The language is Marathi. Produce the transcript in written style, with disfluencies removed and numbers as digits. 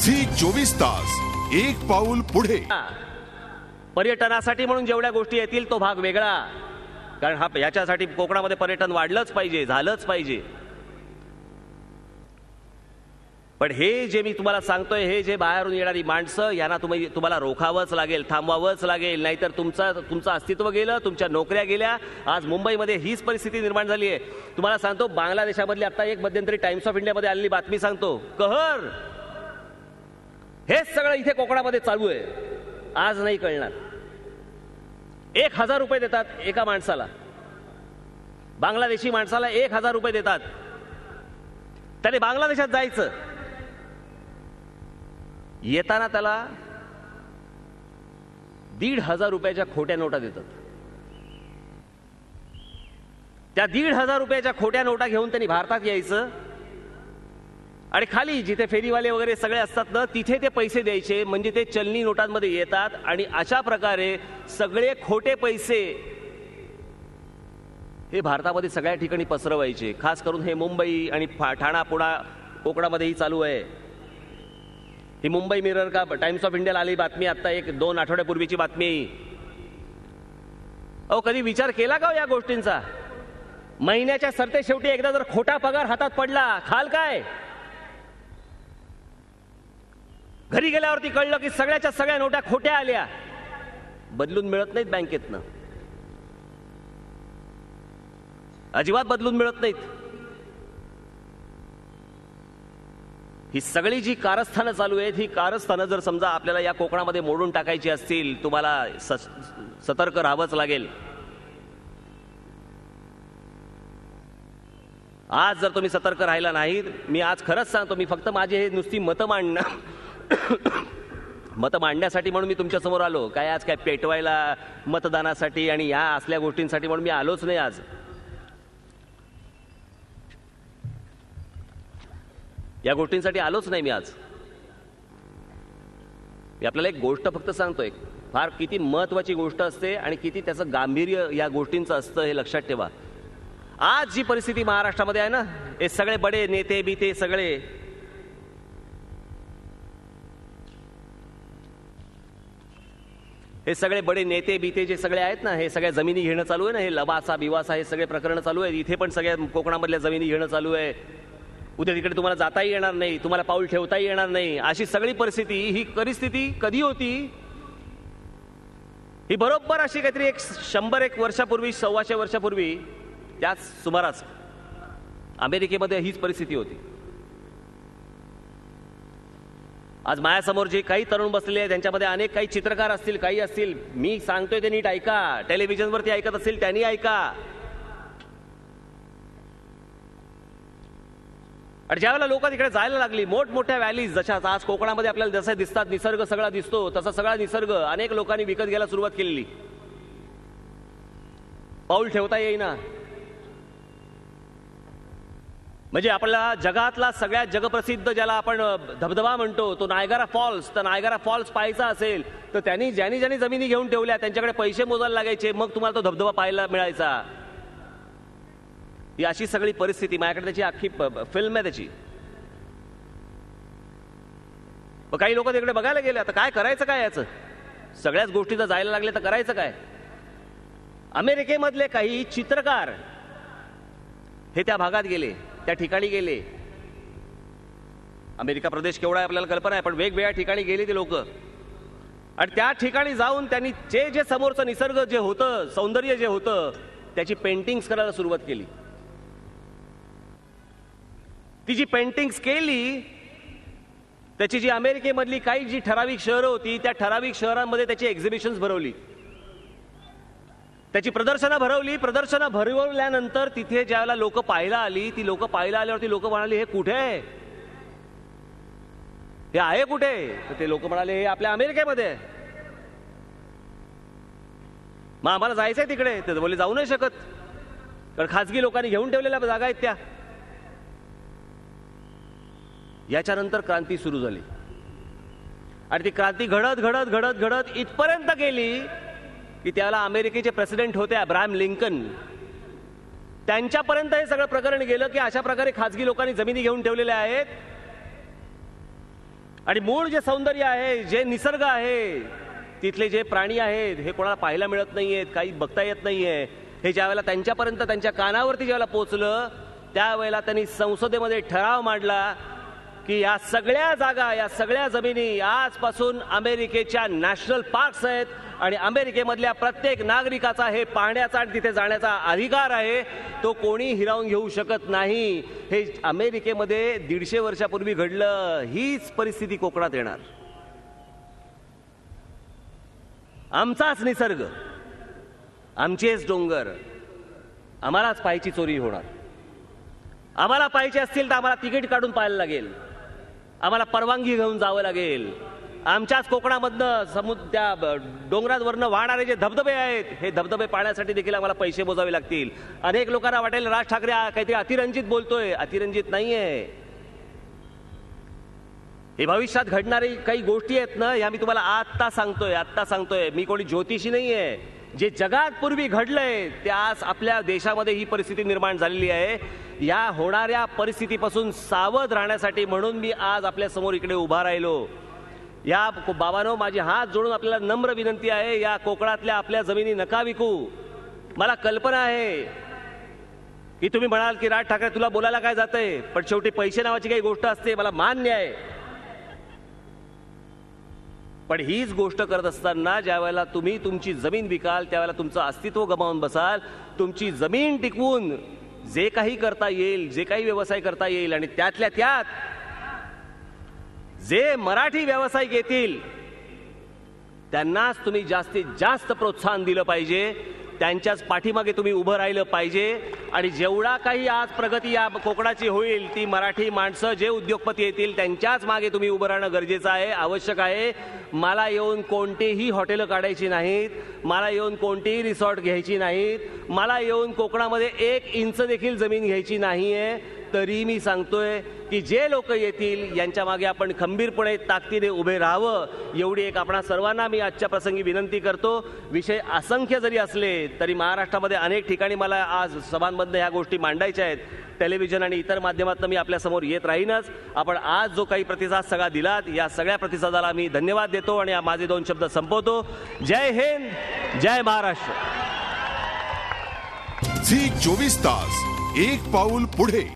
Zee24 एक पाऊल पुढे. पर्यटनासाठी म्हणून जेवढ्या गोष्टी येतील तो भाग वेगळा, कारण याच्यासाठी कोकणामध्ये पर्यटन वाढलंच पाहिजे, झालंच पाहिजे. पण हे जे मी तुम्हाला सांगतोय, हे जे बाहेरून येणारी माणसं, यांना तुम्हाला रोखावंच लागेल, थांबवावंच लागेल, नाहीतर तुमचं अस्तित्व गेलं, तुमच्या नोकऱ्या गेल्या. आज मुंबईमध्ये हीच परिस्थिती निर्माण झाली आहे. तुम्हाला सांगतो, बांगलादेशामधली आता एक मध्यंतरी टाइम्स ऑफ इंडियामध्ये आलेली बातमी सांगतो, कहर हेच सगळं इथे कोकणामध्ये चालू आहे. आज नाही कळणार. 1000 रुपये देतात एका माणसाला, बांगलादेशी माणसाला 1000 रुपये देतात. त्याने बांगलादेशात जायचं, येताना त्याला 1500 रुपयाच्या खोट्या नोटा देतात. त्या 1500 रुपयाच्या खोट्या नोटा घेऊन त्यांनी भारतात यायचं आणि खाली जिथे फेरीवाले वगैरे सगळे असतात ना, तिथे ते पैसे द्यायचे, म्हणजे ते चलनी नोटांमध्ये येतात. आणि अशा प्रकारे सगळे खोटे पैसे हे भारतामध्ये सगळ्या ठिकाणी पसरवायचे. खास करून हे मुंबई आणि ठाणा पुणा कोकणामध्येही चालू आहे. ही मुंबई मिरर का टाइम्स ऑफ इंडियाला आली बातमी, आता 1-2 आठवड्यापूर्वीची बातमी. अहो, कधी विचार केला का या गोष्टींचा? महिन्याच्या सरते शेवटी एकदा जर खोटा पगार हातात पडला, खाल काय? घरी गेल्यावरती कळलं की सगळ्याच्या सगळ्या नोटा खोट्या आल्या. बदलून मिळत नाहीत बँकेतनं, अजिबात बदलून मिळत नाहीत. ही सगळी जी कारस्थानं चालू आहेत, ही कारस्थानं जर समजा आपल्याला या कोकणामध्ये मोडून टाकायची असतील, तुम्हाला सतर्क राहावंच लागेल. आज जर तुम्ही सतर्क राहिला नाही, मी आज खरंच सांगतो, मी फक्त माझी हे नुसती मतं मांडण्यासाठी म्हणून मी तुमच्या समोर आलो. काय आज काय पेटवायला मतदानासाठी आणि या असल्या गोष्टींसाठी म्हणून मी आलोच नाही. आज या गोष्टींसाठी आलोच नाही मी. आज मी आपल्याला एक गोष्ट फक्त सांगतोय, फार किती महत्वाची गोष्ट असते आणि किती त्याचं गांभीर्य या गोष्टींचं असतं हे लक्षात ठेवा. आज जी परिस्थिती महाराष्ट्रामध्ये आहे ना, हे सगळे बडे नेते बिते सगळे, हे सगळे बडे नेते बिते जे सगळे आहेत ना, हे सगळ्या जमिनी घेणं चालू आहे ना, हे लबासा बिवासा हे सगळे प्रकरण चालू आहे. इथे पण सगळ्या कोकणामधल्या जमिनी घेणं चालू आहे. उद्या तिकडे तुम्हाला जाताही येणार नाही, तुम्हाला पाऊल ठेवताही येणार नाही. अशी सगळी परिस्थिती, ही परिस्थिती कधी होती? ही बरोबर अशी काहीतरी 100 वर्षापूर्वी, 125 वर्षापूर्वी, त्याच सुमारास अमेरिकेमध्ये हीच परिस्थिती होती. आज माझ्यासमोर जे काही तरुण बसलेले आहेत, त्यांच्यामध्ये अनेक काही चित्रकार असतील, काही असतील. मी सांगतोय ते नीट ऐका. टेलिव्हिजनवरती ऐकत असतील त्यांनी ऐका. आणि ज्यावेळेला लोक तिकडे जायला लागली, मोठमोठ्या व्हॅलीज जशा आज कोकणामध्ये आपल्याला जसं दिसतात, निसर्ग सगळा दिसतो, तसा सगळा निसर्ग अनेक लोकांनी विकत घ्यायला सुरुवात केलेली. पाऊल ठेवता येईना. म्हणजे आपल्याला जगातला सगळ्यात जगप्रसिद्ध ज्याला आपण धबधबा म्हणतो, तो नायगारा फॉल्स, तर नायगारा फॉल्स पाहायचा असेल तर ज्यांनी जमिनी घेऊन ठेवल्या त्यांच्याकडे पैसे मोजायला लागायचे, मग तुम्हाला तो धबधबा पाहायला मिळायचा. ही अशी सगळी परिस्थिती. माझ्याकडे त्याची अख्खी फिल्म आहे त्याची. काही लोक तिकडे बघायला गेले. आता काय करायचं काय याचं? सगळ्याच गोष्टीचं जायला लागले तर करायचं काय? अमेरिकेमधले काही चित्रकार हे त्या भागात गेले, त्या ठिकाणी गेले. अमेरिका प्रदेश केवढा आहे आपल्याला कल्पना आहे, पण वेगवेगळ्या ठिकाणी गेले ते लोक. आणि त्या ठिकाणी जाऊन त्यांनी जे समोरचं निसर्ग जे होतं, सौंदर्य जे होतं, त्याची पेंटिंग्स करायला सुरुवात केली. ती जी पेंटिंग्स केली, त्याची जी अमेरिकेमधली काही जी ठराविक शहरं होती, त्या ठराविक शहरांमध्ये त्याची एक्झिबिशन्स भरवली, त्याची प्रदर्शनं भरवली. प्रदर्शनं भरवल्यानंतर तिथे ज्यावेळेला लोक पाहायला आली, ती लोक पाहायला आल्यावरती लोक म्हणाली, हे कुठे आहे? हे आहे कुठे? तर ते लोक म्हणाले, हे आपल्या अमेरिकेमध्ये आहे. मग आम्हाला जायचंय तिकडे. ते बोलले, जाऊ नाही शकत, कारण खाजगी लोकांनी घेऊन ठेवलेल्या जागा आहेत त्या. याच्यानंतर क्रांती सुरू झाली आणि ती क्रांती घडत घडत घडत घडत इथपर्यंत गेली की त्याला अमेरिकेचे प्रेसिडेंट होते अब्राहम लिंकन, त्यांच्यापर्यंत हे सगळं प्रकरण गेलं की अशा प्रकारे खाजगी लोकांनी जमिनी घेऊन ठेवलेल्या आहेत आणि मूळ जे सौंदर्य आहे, जे निसर्ग आहे, तिथले जे प्राणी आहेत, हे कोणाला पाहायला मिळत नाहीयेत, काही बघता येत नाहीये. हे ज्यावेळेला त्यांच्यापर्यंत, त्यांच्या कानावरती ज्यावेळेला पोहोचलं, त्यावेळेला त्यांनी संसदेमध्ये ठराव मांडला की या सगळ्या जागा, या सगळ्या जमिनी आजपासून अमेरिकेच्या नॅशनल पार्क्स आहेत आणि अमेरिकेमधल्या प्रत्येक नागरिकाचा हे पाहण्याचा आणि तिथे जाण्याचा अधिकार आहे. तो कोणी हिरावून घेऊ शकत नाही. हे अमेरिकेमध्ये 150 वर्षापूर्वी घडलं. हीच परिस्थिती कोकणात येणार. आमचाच निसर्ग, आमचेच डोंगर, आम्हालाच पाहायची चोरी होणार. आम्हाला पाहायचे असतील तर आम्हाला तिकीट काढून पाहायला लागेल, आम्हाला परवानगी घेऊन जावं लागेल. आमच्याच कोकणामधनं त्या डोंगरावरनं वाहणारे जे धबधबे आहेत, हे धबधबे पाहण्यासाठी देखील आम्हाला पैसे मोजावे लागतील. अनेक लोकांना वाटेल राज ठाकरे काहीतरी अतिरंजित बोलतोय. अतिरंजित नाहीये. हे भविष्यात घडणारी काही गोष्टी आहेत ना, ह्या मी तुम्हाला आत्ता सांगतोय. मी कोणी ज्योतिषी नाहीये. जे जगात पूर्वी घडलंय ते आज आपल्या देशामध्ये ही परिस्थिती निर्माण झालेली आहे. या होणाऱ्या परिस्थितीपासून सावध राहण्यासाठी म्हणून मी आज आपल्या समोर इकडे उभा राहिलो. या बाबांनो, माझी हात जोडून आपल्याला नम्र विनंती आहे, या कोकणातल्या आपल्या जमिनी नका विकू. मला कल्पना आहे की तुम्ही म्हणाल की राज ठाकरे तुला बोलायला काय जातंय, पण शेवटी पैसे नावाची काही गोष्ट असते, मला मान्य आहे. पण हीच गोष्ट करत असताना ज्या वेळेला तुम्ही तुमची जमीन विकाल, त्यावेळेला तुमचं अस्तित्व गमावून बसाल. तुमची जमीन टिकवून जे काही करता येईल, जे काही व्यवसाय करता येईल, आणि त्यातल्या त्यात जे मराठी व्यावसायिक येतील त्यांनाच तुम्ही जास्तीत जास्त प्रोत्साहन दिलं पाहिजे. त्यांच्याच पाठीमागे तुम्ही उभं राहिलं पाहिजे. आणि जेवढा काही आज प्रगती या कोकणाची होईल, ती मराठी माणसं, जे उद्योगपती येतील त्यांच्याच मागे तुम्ही उभं राहणं गरजेचं आहे, आवश्यक आहे. मला येऊन कोणतीही हॉटेलं काढायची नाहीत, मला येऊन कोणतीही रिसॉर्ट घ्यायची नाहीत, मला येऊन कोकणामध्ये 1 इंच देखील जमीन घ्यायची नाहीये. तरी मी सांगतोय की जे लोक येतील यांच्या मागे आपण खंबीरपणे ताकदीने उभे राहावं, एवढी एक आपणा सर्वांना मी आजच्या प्रसंगी विनंती करतो. विषय असंख्य जरी असले तरी महाराष्ट्रामध्ये अनेक ठिकाणी मला आज सभांमधनं ह्या गोष्टी मांडायच्या आहेत. टेलिव्हिजन आणि इतर माध्यमातून मी आपल्यासमोर येत राहीनच. आपण आज जो काही प्रतिसाद सगळा दिलात, या सगळ्या प्रतिसादाला मी धन्यवाद देतो आणि माझे 2 शब्द संपवतो. जय हिंद, जय महाराष्ट्र. झी 24 तास, एक पाऊल पुढे.